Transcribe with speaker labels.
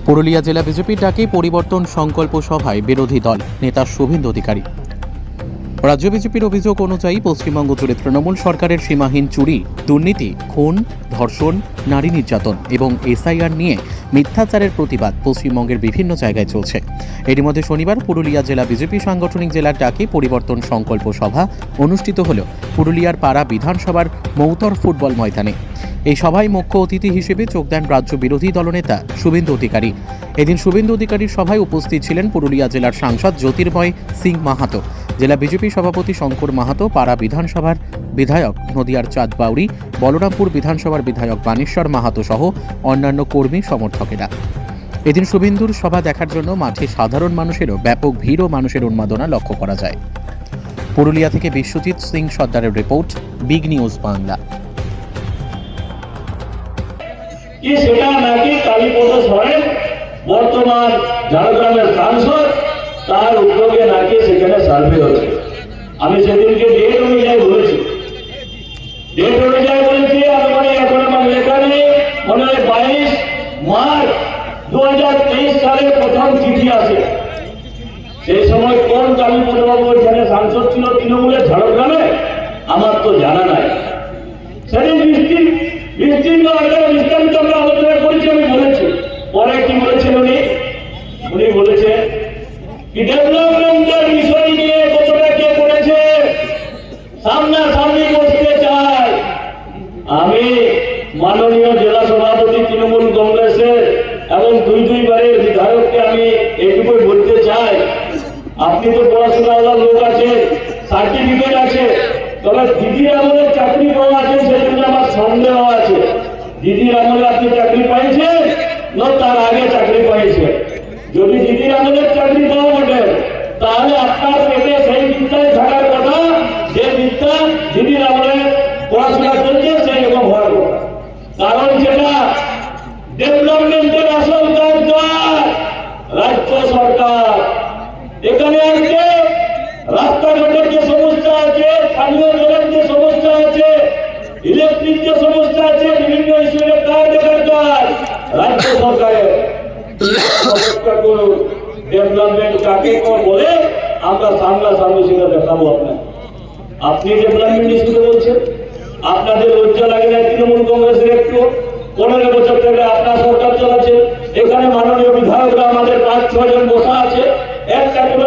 Speaker 1: পুরুলিয়া জেলা বিজেপির ডাকে পরিবর্তন সংকল্প সভায় বিরোধী দল নেতা শুভেন্দু অধিকারী। রাজ্য বিজেপির অভিযোগ অনুযায়ী পশ্চিমবঙ্গ জুড়ে তৃণমূল সরকারের সীমাহীন চুরি, দুর্নীতি, খুন, ধর্ষণ, নারী নির্যাতন এবং এসআইআর নিয়ে মিথ্যাচারের প্রতিবাদ পশ্চিমবঙ্গের বিভিন্ন জায়গায় চলছে। এরই মধ্যে শনিবার পুরুলিয়া জেলা বিজেপি সাংগঠনিক জেলার ডাকে পরিবর্তন সংকল্প সভা অনুষ্ঠিত হল পুরুলিয়ার পাড়া বিধানসভার মৌতর ফুটবল ময়দানে। এই সভায় মুখ্য অতিথি হিসেবে যোগ দেন রাজ্য বিরোধী দলনেতা শুভেন্দু অধিকারী। এদিন শুভেন্দু অধিকারীর সভায় উপস্থিত ছিলেন পুরুলিয়া জেলার সাংসদ জ্যোতির্ময় সিং মাহাতো, জেলা বিজেপি সভাপতি শঙ্কর মাহাতো, পাড়া বিধানসভার বিধায়ক নদিয়ার চাঁদ বাউরি, বলরামপুর বিধানসভার বিধায়ক বানেশ্বর মাহাতো সহ অন্যান্য কর্মী সমর্থকেরা। এদিন শুভেন্দুর সভা দেখার জন্য মাঠে সাধারণ মানুষেরও ব্যাপক ভিড় ও মানুষের উন্মাদনা লক্ষ্য করা যায়। পুরুলিয়া থেকে বিশ্বজিৎ সিং সর্দারের রিপোর্ট, বিগ নিউজ বাংলা।
Speaker 2: সেটা নাকি কালীপদ সরেন বর্তমান ঝাড়গ্রামের সাংসদ, তার উদ্যোগে নাকি সেখানে সার্ভে হচ্ছে। আমি সেদিনকে ডেট অনুযায়ী বলেছি, আমি এখন আমার লেখা নেই, মনে হয় 22 মার্চ 2023 সালে প্রথম চিঠি আসে। সেই সময় কোন কালীপদ বাবু এখানে সাংসদ ছিল তৃণমূলের ঝাড়গ্রামে, আমার তো জানা নাই। সেদিন বিস্তীর্ণ বিস্তারিত আমরা আলোচনা করেছি, আমি বলেছি। পরে কি বলেছেন উনি বলেছেন কি ডেভেলপমেন্টের বিষয় নিয়ে কতটা কে করেছে সামনাসামনি বসতে চাই। আমি মাননীয় জেলা সভাপতি তৃণমূল কংগ্রেসের এবং দুইবারের বিধায়ককে আমি এইটুকুই বলতে চাই, আপনি তো পড়াশোনাওয়ালা লোক আছে, সার্টিফিকেট আছে, তবে দিদির আমলে চাকরি পাওয়া আছে সেজন্য আমার সন্দেহ আছে। দিদির আমলে আপনি চাকরি পাইছেন না তার আগে চাকরি পাইছেন? যদি দিদির আমলে চাকরি পাওয়া বটে, তাহলে আপনার পেটে সেই বিদ্যায় থাকার কথা, যে বিদ্যা দিদির আমলে পড়াশোনা করছে সেই রকম হওয়ার কথা। কারণ যেটা ডেভেলপমেন্টের আসল কাজ রাজ্য সরকার। এখানে আসছে রাস্তাঘাটের যে সমস্যা আছে, পানীয় জলের যে সমস্যা আছে, ইলেকট্রিক যে সমস্যা আছে, বিভিন্ন ইস্যুর কাজ দেখার কাজ রাজ্য সরকারের। ডেভেলপমেন্ট কাকে বলে আমরা সামনাসামনি সেটা দেখাবো আপনার। আপনি ডেভেলপমেন্ট ইস্যুতে বলছেন, আপনাদের লজ্জা লাগে না? তৃণমূল কংগ্রেসের একটু 15 বছর থেকে আপনার সরকার চালাচ্ছে, এখানে মাননীয় বিধায়করা আমাদের 5-6 জন বসা আছে, একটা কোনো